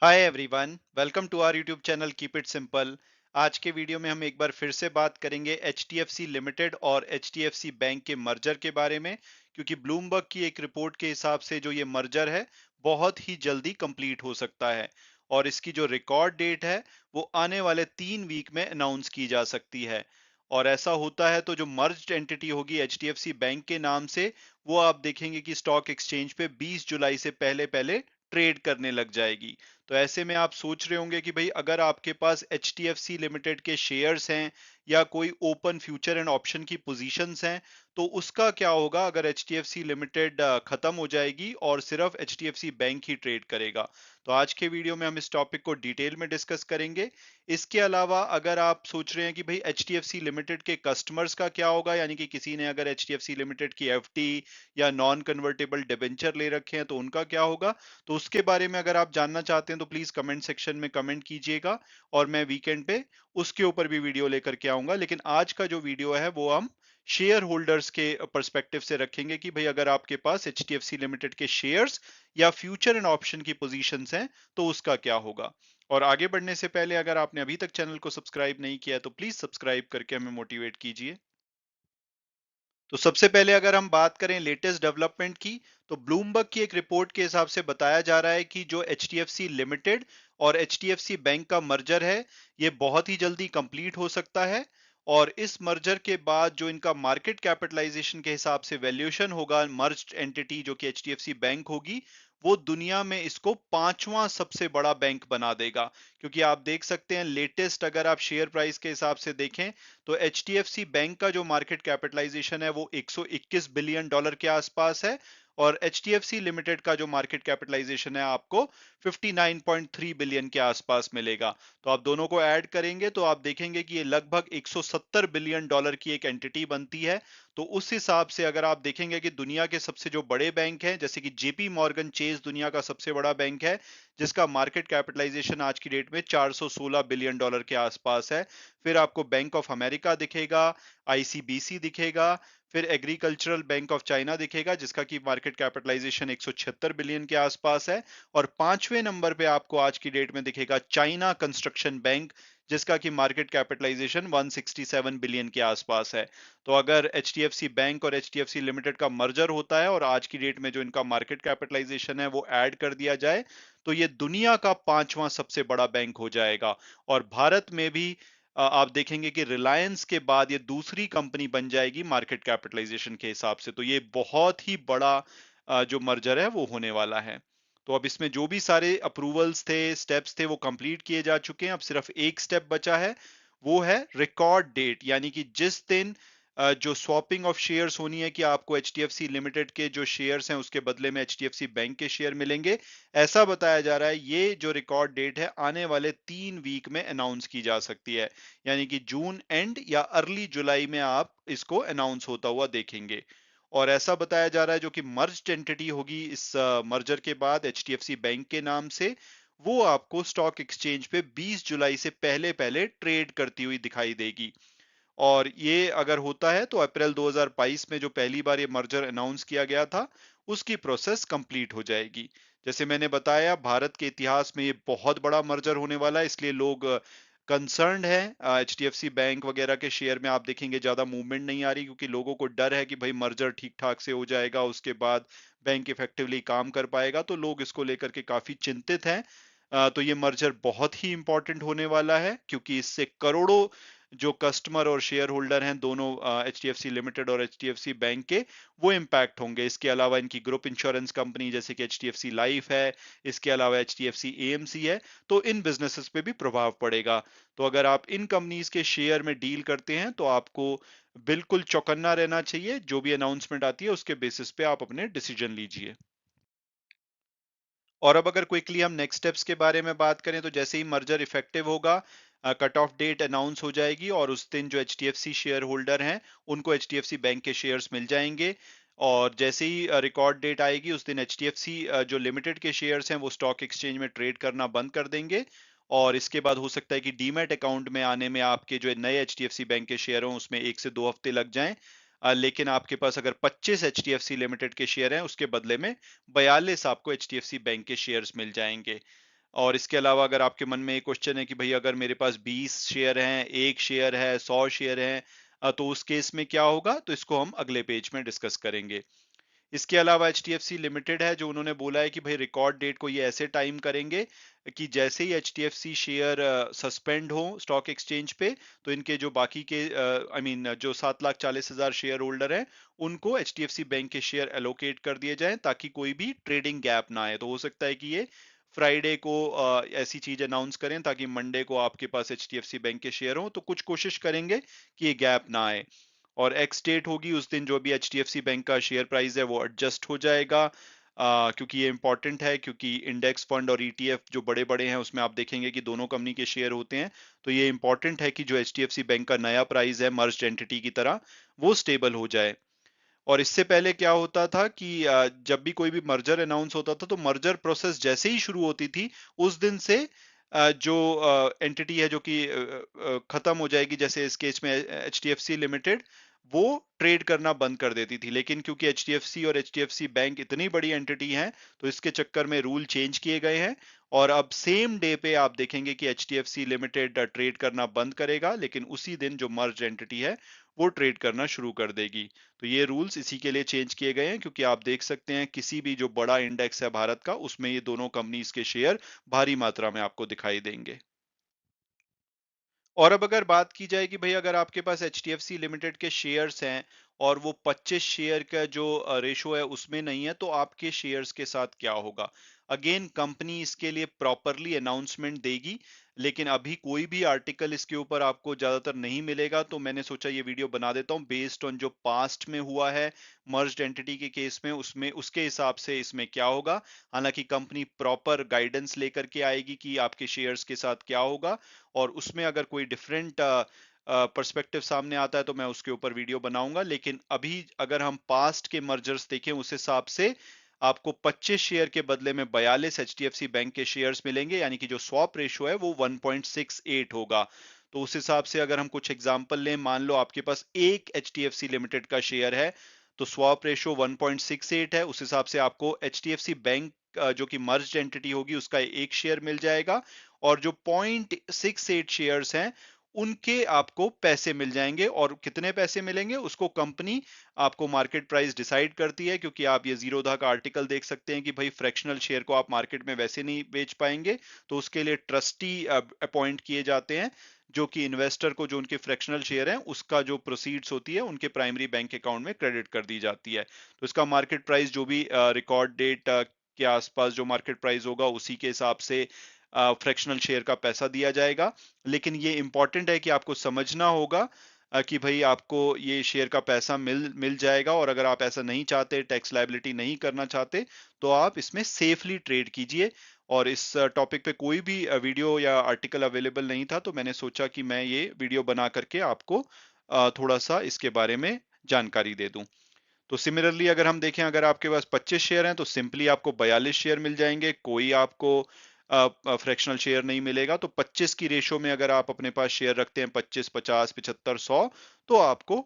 Hi everyone, welcome to our YouTube channel keep it simple. आज के video में हम एक बार फिर से बात करेंगे एचडीएफसी लिमिटेड और एचडीएफसी बैंक के मर्जर के बारे में, क्योंकि ब्लूमबर्ग की एक रिपोर्ट के हिसाब से जो ये मर्जर है बहुत ही जल्दी कंप्लीट हो सकता है और इसकी जो रिकॉर्ड डेट है वो आने वाले 3 वीक में अनाउंस की जा सकती है। और ऐसा होता है तो जो मर्ज्ड एंटिटी होगी एचडीएफसी बैंक के नाम से, वो आप देखेंगे कि स्टॉक एक्सचेंज पे 20 जुलाई से पहले पहले ट्रेड करने लग जाएगी। तो ऐसे में आप सोच रहे होंगे कि भाई अगर आपके पास एचडीएफसी लिमिटेड के शेयर्स हैं या कोई ओपन फ्यूचर एंड ऑप्शन की पोजीशंस हैं, तो उसका क्या होगा अगर एचडीएफसी लिमिटेड खत्म हो जाएगी और सिर्फ एचडीएफसी बैंक ही ट्रेड करेगा। तो आज के वीडियो में हम इस टॉपिक को डिटेल में डिस्कस करेंगे। इसके अलावा अगर आप सोच रहे हैं कि भाई एचडीएफसी लिमिटेड के कस्टमर्स का क्या होगा, यानी कि किसी ने अगर एचडीएफसी लिमिटेड की एफडी या नॉन कन्वर्टेबल डिबेंचर ले रखे हैं तो उनका क्या होगा, तो उसके बारे में अगर आप जानना चाहते हैं तो प्लीज कमेंट सेक्शन में कमेंट कीजिएगा और मैं वीकेंड पे उसके ऊपर भी वीडियो लेकर के आऊंगा। लेकिन आज का जो वीडियो है वो हम शेयर होल्डर्स के पर्सपेक्टिव से रखेंगे कि भाई अगर आपके पास एचडीएफसी लिमिटेड के शेयर्स या फ्यूचर एंड ऑप्शन की पोजीशंस हैं तो उसका क्या होगा। और आगे बढ़ने से पहले अगर आपने अभी तक चैनल को सब्सक्राइब नहीं किया है तो प्लीज सब्सक्राइब करके हमें मोटिवेट कीजिए। तो सबसे पहले अगर हम बात करें लेटेस्ट डेवलपमेंट की, तो ब्लूमबर्ग की एक रिपोर्ट के हिसाब से बताया जा रहा है कि जो एचडीएफसी लिमिटेड और एचडीएफसी बैंक का मर्जर है, ये बहुत ही जल्दी कंप्लीट हो सकता है। और इस मर्जर के बाद जो इनका मार्केट कैपिटलाइजेशन के हिसाब से वैल्यूएशन होगा मर्ज्ड एंटिटी जो कि एचडीएफसी बैंक होगी, वो दुनिया में इसको पांचवां सबसे बड़ा बैंक बना देगा। क्योंकि आप देख सकते हैं लेटेस्ट अगर आप शेयर प्राइस के हिसाब से देखें तो एचडीएफसी बैंक का जो मार्केट कैपिटलाइजेशन है वो 121 बिलियन डॉलर के आसपास है और एचडीएफसी लिमिटेड का जो मार्केट कैपिटलाइजेशन है आपको 59.3 बिलियन के आसपास मिलेगा। तो आप दोनों को ऐड करेंगे तो आप देखेंगे कि ये लगभग 170 बिलियन डॉलर की एक एंटिटी बनती है। तो उस हिसाब से अगर आप देखेंगे कि दुनिया के सबसे जो बड़े बैंक हैं, जैसे कि जेपी मॉर्गन चेज दुनिया का सबसे बड़ा बैंक है जिसका मार्केट कैपिटलाइजेशन आज की डेट में 416 बिलियन डॉलर के आसपास है। फिर आपको बैंक ऑफ अमेरिका दिखेगा, आईसीबीसी दिखेगा, फिर एग्रीकल्चरल बैंक ऑफ चाइना दिखेगा जिसका की मार्केट कैपिटलाइजेशन 176 बिलियन के आसपास है। और पांचवें नंबर पे आपको आज की डेट में दिखेगा चाइना कंस्ट्रक्शन बैंक जिसका की मार्केट कैपिटलाइजेशन 167 बिलियन के आसपास है। तो अगर एचडीएफसी बैंक और एचडीएफसी लिमिटेड का मर्जर होता है और आज की डेट में जो इनका मार्केट कैपिटलाइजेशन है वो ऐड कर दिया जाए, तो ये दुनिया का पांचवां सबसे बड़ा बैंक हो जाएगा। और भारत में भी आप देखेंगे कि रिलायंस के बाद ये दूसरी कंपनी बन जाएगी मार्केट कैपिटलाइजेशन के हिसाब से। तो ये बहुत ही बड़ा जो मर्जर है वो होने वाला है। तो अब इसमें जो भी सारे अप्रूवल्स थे, स्टेप्स थे, वो कंप्लीट किए जा चुके हैं। अब सिर्फ एक स्टेप बचा है, वो है रिकॉर्ड डेट, यानी कि जिस दिन जो स्वैपिंग ऑफ शेयर्स होनी है कि आपको एचडीएफसी लिमिटेड के जो शेयर्स हैं उसके बदले में एचडीएफसी बैंक के शेयर मिलेंगे। ऐसा बताया जा रहा है ये जो रिकॉर्ड डेट है आने वाले 3 वीक में अनाउंस की जा सकती है, यानी कि जून एंड या अर्ली जुलाई में आप इसको अनाउंस होता हुआ देखेंगे। और ऐसा बताया जा रहा है जो कि मर्ज्ड एंटिटी होगी इस मर्जर के बाद एचडीएफसी बैंक के नाम से, वो आपको स्टॉक एक्सचेंज पे 20 जुलाई से पहले पहले ट्रेड करती हुई दिखाई देगी। और ये अगर होता है तो अप्रैल 2022 में जो पहली बार ये मर्जर अनाउंस किया गया था उसकी प्रोसेस कंप्लीट हो जाएगी। जैसे मैंने बताया भारत के इतिहास में ये बहुत बड़ा मर्जर होने वाला है, इसलिए लोग कंसर्न्ड है। एचडीएफसी बैंक वगैरह के शेयर में आप देखेंगे ज्यादा मूवमेंट नहीं आ रही क्योंकि लोगों को डर है कि भाई मर्जर ठीक ठाक से हो जाएगा उसके बाद बैंक इफेक्टिवली काम कर पाएगा, तो लोग इसको लेकर के काफी चिंतित हैं। तो ये मर्जर बहुत ही इंपॉर्टेंट होने वाला है क्योंकि इससे करोड़ों जो कस्टमर और शेयर होल्डर हैं दोनों एचडीएफसी लिमिटेड और एचडीएफसी बैंक के, वो इम्पैक्ट होंगे। इसके अलावा इनकी ग्रुप इंश्योरेंस कंपनी जैसे कि एचडीएफसी लाइफ है, इसके अलावा एचडीएफसी एएमसी है, तो इन बिजनेसेस पे भी प्रभाव पड़ेगा। तो अगर आप इन कंपनीज के शेयर में डील करते हैं तो आपको बिल्कुल चौकन्ना रहना चाहिए। जो भी अनाउंसमेंट आती है उसके बेसिस पे आप अपने डिसीजन लीजिए। और अब अगर क्विकली हम नेक्स्ट स्टेप्स के बारे में बात करें तो जैसे ही मर्जर इफेक्टिव होगा, कट ऑफ डेट अनाउंस हो जाएगी और उस दिन जो एचडीएफसी शेयर होल्डर हैं उनको एचडीएफसी बैंक के शेयर्स मिल जाएंगे। और जैसे ही रिकॉर्ड डेट आएगी उस दिन एचडीएफसी जो लिमिटेड के शेयर्स हैं वो स्टॉक एक्सचेंज में ट्रेड करना बंद कर देंगे। और इसके बाद हो सकता है कि डीमैट अकाउंट में आने में आपके जो नए एचडीएफसी बैंक के शेयर हों उसमें 1 से 2 हफ्ते लग जाएं। लेकिन आपके पास अगर 25 एचडीएफसी लिमिटेड के शेयर हैं उसके बदले में 42 आपको एचडीएफसी बैंक के शेयर्स मिल जाएंगे। और इसके अलावा अगर आपके मन में एक क्वेश्चन है कि भाई अगर मेरे पास 20 शेयर हैं, 1 शेयर है, 100 शेयर हैं, तो उस केस में क्या होगा, तो इसको हम अगले पेज में डिस्कस करेंगे। इसके अलावा एचडीएफसी लिमिटेड है, जो उन्होंने बोला है कि भाई रिकॉर्ड डेट को ये ऐसे टाइम करेंगे कि जैसे ही एचडीएफसी शेयर सस्पेंड हो स्टॉक एक्सचेंज पे, तो इनके जो बाकी के आई मीन जो 7,40,000 शेयर होल्डर हैं, उनको एचडीएफसी बैंक के शेयर एलोकेट कर दिए जाएं, ताकि कोई भी ट्रेडिंग गैप ना आए। तो हो सकता है कि ये फ्राइडे को ऐसी चीज अनाउंस करें ताकि मंडे को आपके पास एचडीएफसी बैंक के शेयर हो। तो कुछ कोशिश करेंगे कि ये गैप ना आए, और एक्स डेट होगी उस दिन जो भी एचडीएफसी बैंक का शेयर प्राइस है वो एडजस्ट हो जाएगा। क्योंकि ये इंपॉर्टेंट है, क्योंकि इंडेक्स फंड और ईटीएफ जो बड़े बड़े हैं उसमें आप देखेंगे कि दोनों कंपनी के शेयर होते हैं। तो ये इंपॉर्टेंट है कि जो एचडीएफसी बैंक का नया प्राइस है मर्ज्ड एंटिटी की तरह, वो स्टेबल हो जाए। और इससे पहले क्या होता था कि जब भी कोई भी मर्जर अनाउंस होता था, तो मर्जर प्रोसेस जैसे ही शुरू होती थी, उस दिन से जो एंटिटी है जो कि खत्म हो जाएगी, जैसे इस केस में एचडीएफसी लिमिटेड, वो ट्रेड करना बंद कर देती थी। लेकिन क्योंकि एचडीएफसी और एचडीएफसी बैंक इतनी बड़ी एंटिटी हैं, तो इसके चक्कर में रूल चेंज किए गए हैं, और अब सेम डे पे आप देखेंगे कि एचडीएफसी लिमिटेड ट्रेड करना बंद करेगा, लेकिन उसी दिन जो मर्ज एंटिटी है वो ट्रेड करना शुरू कर देगी। तो ये रूल्स इसी के लिए चेंज किए गए हैं, क्योंकि आप देख सकते हैं किसी भी जो बड़ा इंडेक्स है भारत का, उसमें ये दोनों कंपनीज के शेयर भारी मात्रा में आपको दिखाई देंगे। और अब अगर बात की जाए कि भाई अगर आपके पास एचडीएफसी लिमिटेड के शेयर्स हैं और वो 25 शेयर का जो रेशो है उसमें नहीं है, तो आपके शेयर्स के साथ क्या होगा। अगेन कंपनी इसके लिए प्रॉपरली अनाउंसमेंट देगी, लेकिन अभी कोई भी आर्टिकल इसके ऊपर आपको ज्यादातर नहीं मिलेगा। तो मैंने सोचा ये वीडियो बना देता हूँ बेस्ड ऑन जो पास्ट में हुआ है मर्ज्ड एंटिटी के केस में, उसमें उसके हिसाब से इसमें क्या होगा। हालांकि कंपनी प्रॉपर गाइडेंस लेकर के आएगी कि आपके शेयर्स के साथ क्या होगा, और उसमें अगर कोई डिफरेंट पर्सपेक्टिव सामने आता है तो मैं उसके ऊपर वीडियो बनाऊंगा। लेकिन अभी अगर हम पास्ट के मर्जर्स देखें, उस हिसाब से आपको 25 शेयर के बदले में 42 एचडीएफसी बैंक के शेयर्स मिलेंगे, यानी कि जो स्वैप रेशो है वो 1.68 होगा। तो उस हिसाब से अगर हम कुछ एग्जांपल लें, मान लो आपके पास एक एचडीएफसी लिमिटेड का शेयर है, तो स्वैप रेशो 1.68 है। उस हिसाब से आपको एचडीएफसी बैंक जो कि मर्ज्ड एंटिटी होगी उसका एक शेयर मिल जाएगा, और जो 0.68 शेयर्स हैं उनके आपको पैसे मिल जाएंगे। और कितने पैसे मिलेंगे उसको कंपनी आपको मार्केट प्राइस डिसाइड करती है, क्योंकि आप ये जीरोधा का आर्टिकल देख सकते हैं कि भाई फ्रैक्शनल शेयर को आप मार्केट में वैसे नहीं बेच पाएंगे, तो उसके लिए ट्रस्टी अपॉइंट किए जाते हैं, जो कि इन्वेस्टर को जो उनके फ्रैक्शनल शेयर हैं उसका जो प्रोसीड्स होती है उनके प्राइमरी बैंक अकाउंट में क्रेडिट कर दी जाती है। तो इसका मार्केट प्राइस जो भी रिकॉर्ड डेट के आसपास जो मार्केट प्राइस होगा उसी के हिसाब से फ्रैक्शनल शेयर का पैसा दिया जाएगा। लेकिन ये इंपॉर्टेंट है कि आपको समझना होगा कि भाई आपको ये शेयर का पैसा मिल मिल जाएगा, और अगर आप ऐसा नहीं चाहते, टैक्स लायबिलिटी नहीं करना चाहते, तो आप इसमें सेफली ट्रेड कीजिए। और इस टॉपिक पे कोई भी वीडियो या आर्टिकल अवेलेबल नहीं था, तो मैंने सोचा कि मैं ये वीडियो बना करके आपको थोड़ा सा इसके बारे में जानकारी दे दूं। तो सिमिलरली अगर हम देखें, अगर आपके पास 25 शेयर हैं तो सिंपली आपको 42 शेयर मिल जाएंगे, कोई आपको फ्रैक्शनल शेयर नहीं मिलेगा। तो 25 की रेशो में अगर आप अपने पास शेयर रखते हैं, 25, 50, 75, 100, तो आपको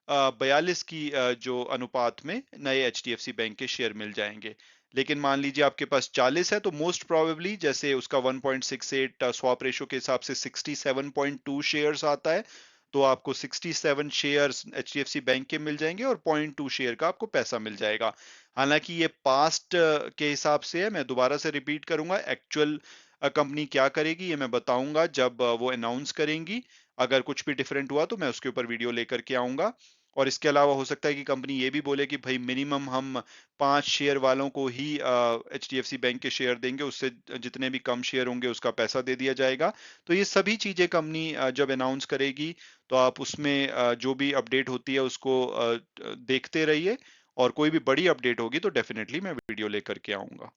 42 की जो अनुपात में नए एचडीएफसी बैंक के शेयर मिल जाएंगे। लेकिन मान लीजिए आपके पास 40 है, तो मोस्ट प्रोबेबली जैसे उसका 1.68 स्वैप रेशो के हिसाब से 67.2 शेयर्स आता है, तो आपको 67 शेयर्स एचडीएफसी बैंक के मिल जाएंगे और 0.2 शेयर का आपको पैसा मिल जाएगा। हालांकि ये पास्ट के हिसाब से है, मैं दोबारा से रिपीट करूंगा, एक्चुअल कंपनी क्या करेगी ये मैं बताऊंगा जब वो अनाउंस करेंगी। अगर कुछ भी डिफरेंट हुआ तो मैं उसके ऊपर वीडियो लेकर के आऊंगा। और इसके अलावा हो सकता है कि कंपनी ये भी बोले कि भाई मिनिमम हम 5 शेयर वालों को ही एचडीएफसी बैंक के शेयर देंगे, उससे जितने भी कम शेयर होंगे उसका पैसा दे दिया जाएगा। तो ये सभी चीजें कंपनी जब अनाउंस करेगी, तो आप उसमें जो भी अपडेट होती है उसको देखते रहिए, और कोई भी बड़ी अपडेट होगी तो डेफिनेटली मैं वीडियो लेकर के आऊंगा।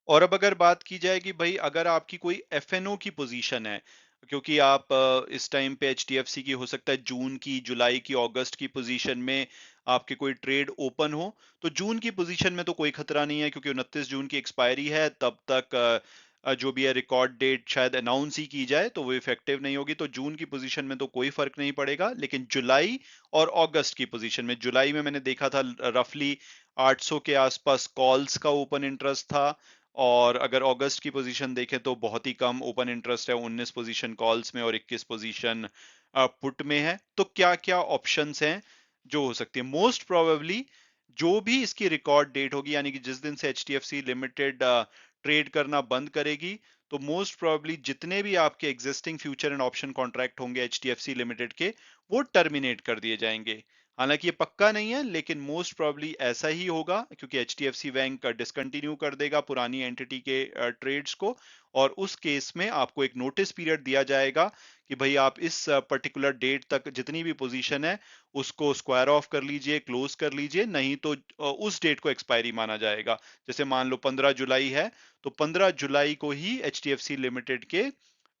और अब अगर बात की जाए कि भाई अगर आपकी कोई एफएनओ की पोजीशन है, क्योंकि आप इस टाइम पे एचडीएफसी की हो सकता है जून की, जुलाई की, अगस्त की पोजीशन में आपके कोई ट्रेड ओपन हो, तो जून की पोजीशन में तो कोई खतरा नहीं है, क्योंकि 29 जून की एक्सपायरी है, तब तक जो भी है रिकॉर्ड डेट शायद अनाउंस ही की जाए तो वो इफेक्टिव नहीं होगी, तो जून की पोजीशन में तो कोई फर्क नहीं पड़ेगा। लेकिन जुलाई और अगस्त की पोजीशन में, जुलाई में मैंने देखा था रफली 800 के आसपास कॉल्स का ओपन इंटरेस्ट था, और अगर अगस्त की पोजीशन देखें तो बहुत ही कम ओपन इंटरेस्ट है, 19 पोजीशन कॉल्स में और 21 पोजीशन पुट में है। तो क्या क्या ऑप्शंस हैं जो हो सकती है? मोस्ट प्रोबेबली जो भी इसकी रिकॉर्ड डेट होगी, यानी कि जिस दिन से एचडीएफसी लिमिटेड ट्रेड करना बंद करेगी, तो मोस्ट प्रोबेबली जितने भी आपके existing future and option contract होंगे एचडीएफसी लिमिटेड के, वो टर्मिनेट कर दिए जाएंगे। हालांकि ये पक्का नहीं है, लेकिन मोस्ट प्रोबेबली ऐसा ही होगा, क्योंकि एचडीएफसी बैंक डिसकंटिन्यू कर देगा पुरानी एंटिटी के ट्रेड्स को, और उस केस में आपको एक नोटिस पीरियड दिया जाएगा कि भाई आप इस पर्टिकुलर डेट तक जितनी भी पोजीशन है उसको स्क्वायर ऑफ कर लीजिए, क्लोज कर लीजिए, नहीं तो उस डेट को एक्सपायरी माना जाएगा। जैसे मान लो 15 जुलाई है, तो 15 जुलाई को ही एचडीएफसी लिमिटेड के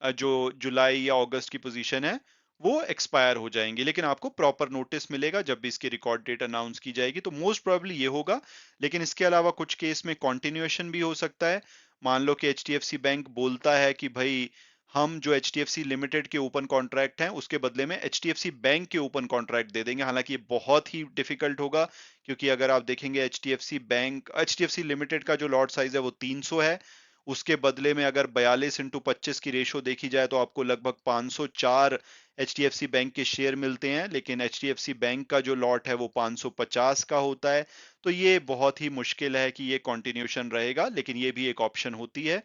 जो जुलाई या अगस्त की पोजीशन है वो एक्सपायर हो जाएंगे, लेकिन आपको प्रॉपर नोटिस मिलेगा जब भी इसकी रिकॉर्ड डेट अनाउंस की जाएगी। तो मोस्ट प्रोबेबली ये होगा, लेकिन इसके अलावा कुछ केस में कॉन्टिन्यूएशन भी हो सकता है। मान लो कि एचडीएफसी बैंक बोलता है कि भाई हम जो एचडीएफसी लिमिटेड के ओपन कॉन्ट्रैक्ट हैं उसके बदले में एचडीएफसी बैंक के ओपन कॉन्ट्रैक्ट दे देंगे। हालांकि ये बहुत ही डिफिकल्ट होगा, क्योंकि अगर आप देखेंगे एचडीएफसी लिमिटेड का जो लॉट साइज है वो 300 है, उसके बदले में अगर 42 × 25 की रेशो देखी जाए तो आपको लगभग 504 एचडीएफसी बैंक के शेयर मिलते हैं, लेकिन एचडीएफसी बैंक का जो लॉट है वो 550 का होता है। तो ये बहुत ही मुश्किल है कि ये कंटिन्यूशन रहेगा, लेकिन ये भी एक ऑप्शन होती है।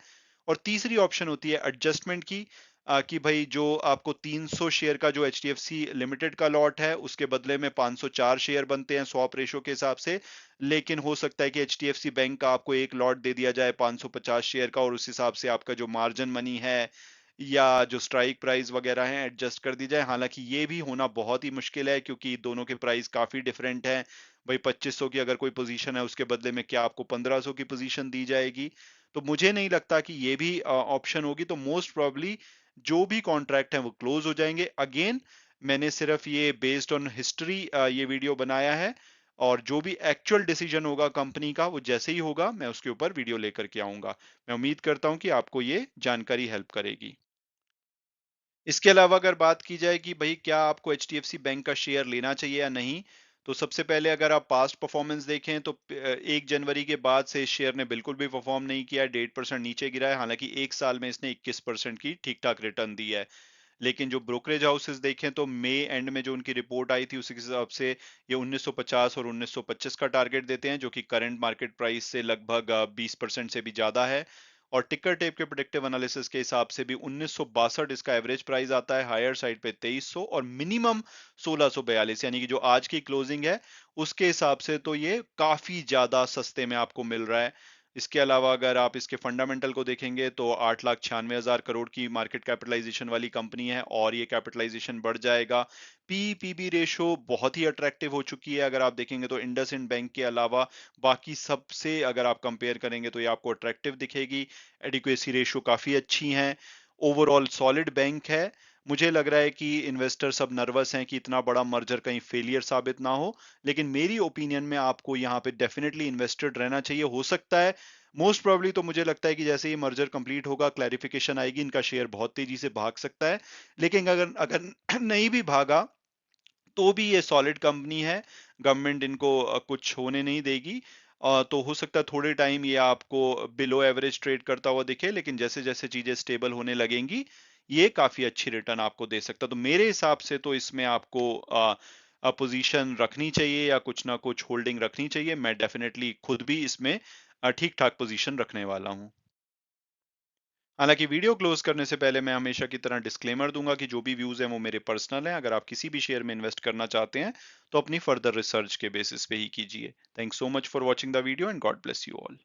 और तीसरी ऑप्शन होती है एडजस्टमेंट की, कि भाई जो आपको 300 शेयर का जो एचडीएफसी लिमिटेड का लॉट है उसके बदले में 504 शेयर बनते हैं स्वैप रेशो के हिसाब से, लेकिन हो सकता है कि एचडीएफसी बैंक का आपको एक लॉट दे दिया जाए 550 शेयर का, और उस हिसाब से आपका जो मार्जिन मनी है या जो स्ट्राइक प्राइस वगैरह है एडजस्ट कर दी जाए। हालांकि ये भी होना बहुत ही मुश्किल है, क्योंकि दोनों के प्राइस काफी डिफरेंट हैं। भाई 2500 की अगर कोई पोजीशन है उसके बदले में क्या आपको 1500 की पोजीशन दी जाएगी? तो मुझे नहीं लगता कि ये भी ऑप्शन होगी। तो मोस्ट प्रोबेबली जो भी कॉन्ट्रैक्ट है वो क्लोज हो जाएंगे। अगेन मैंने सिर्फ ये बेस्ड ऑन हिस्ट्री ये वीडियो बनाया है, और जो भी एक्चुअल डिसीजन होगा कंपनी का वो जैसे ही होगा मैं उसके ऊपर वीडियो लेकर के आऊंगा। मैं उम्मीद करता हूं कि आपको ये जानकारी हेल्प करेगी। इसके अलावा अगर बात की जाए कि भाई क्या आपको एचडीएफसी बैंक का शेयर लेना चाहिए या नहीं, तो सबसे पहले अगर आप पास्ट परफॉर्मेंस देखें तो 1 जनवरी के बाद से इस शेयर ने बिल्कुल भी परफॉर्म नहीं किया है, 1.5% नीचे गिरा है। हालांकि एक साल में इसने 21% की ठीक ठाक रिटर्न दी है। लेकिन जो ब्रोकरेज हाउसेस देखें तो मई एंड में जो उनकी रिपोर्ट आई थी उसी के हिसाब से ये 1950 और 1925 का टारगेट देते हैं, जो कि करंट मार्केट प्राइस से लगभग 20% से भी ज्यादा है। और टिकर टेप के प्रेडिक्टिव एनालिसिस के हिसाब से भी 1962 इसका एवरेज प्राइस आता है, हायर साइड पे 2300 और मिनिमम 1642, यानी कि जो आज की क्लोजिंग है उसके हिसाब से तो ये काफी ज्यादा सस्ते में आपको मिल रहा है। इसके अलावा अगर आप इसके फंडामेंटल को देखेंगे तो 8,96,000 करोड़ की मार्केट कैपिटलाइजेशन वाली कंपनी है, और ये कैपिटलाइजेशन बढ़ जाएगा। पीईपीबी रेशो बहुत ही अट्रैक्टिव हो चुकी है, अगर आप देखेंगे तो इंडसइंड बैंक के अलावा बाकी सबसे अगर आप कंपेयर करेंगे तो ये आपको अट्रैक्टिव दिखेगी। एडिक्वेसी रेशो काफी अच्छी है, ओवरऑल सॉलिड बैंक है। मुझे लग रहा है कि इन्वेस्टर सब नर्वस हैं कि इतना बड़ा मर्जर कहीं फेलियर साबित ना हो, लेकिन मेरी ओपिनियन में आपको यहाँ पे डेफिनेटली इन्वेस्टेड रहना चाहिए। हो सकता है मोस्ट प्रोबेबली, तो मुझे लगता है कि जैसे ही मर्जर कंप्लीट होगा, क्लैरिफिकेशन आएगी, इनका शेयर बहुत तेजी से भाग सकता है। लेकिन अगर अगर नहीं भी भागा तो भी ये सॉलिड कंपनी है, गवर्नमेंट इनको कुछ होने नहीं देगी। तो हो सकता है थोड़े टाइम ये आपको बिलो एवरेज ट्रेड करता हुआ दिखे, लेकिन जैसे जैसे चीजें स्टेबल होने लगेंगी ये काफी अच्छी रिटर्न आपको दे सकता है। तो मेरे हिसाब से तो इसमें आपको पोजीशन रखनी चाहिए या कुछ ना कुछ होल्डिंग रखनी चाहिए। मैं डेफिनेटली खुद भी इसमें ठीक ठाक पोजीशन रखने वाला हूं। हालांकि वीडियो क्लोज करने से पहले मैं हमेशा की तरह डिस्क्लेमर दूंगा कि जो भी व्यूज हैं वो मेरे पर्सनल हैं। अगर आप किसी भी शेयर में इन्वेस्ट करना चाहते हैं तो अपनी फर्दर रिसर्च के बेसिस पे ही कीजिए। Thanks so much for watching the video and God bless you all.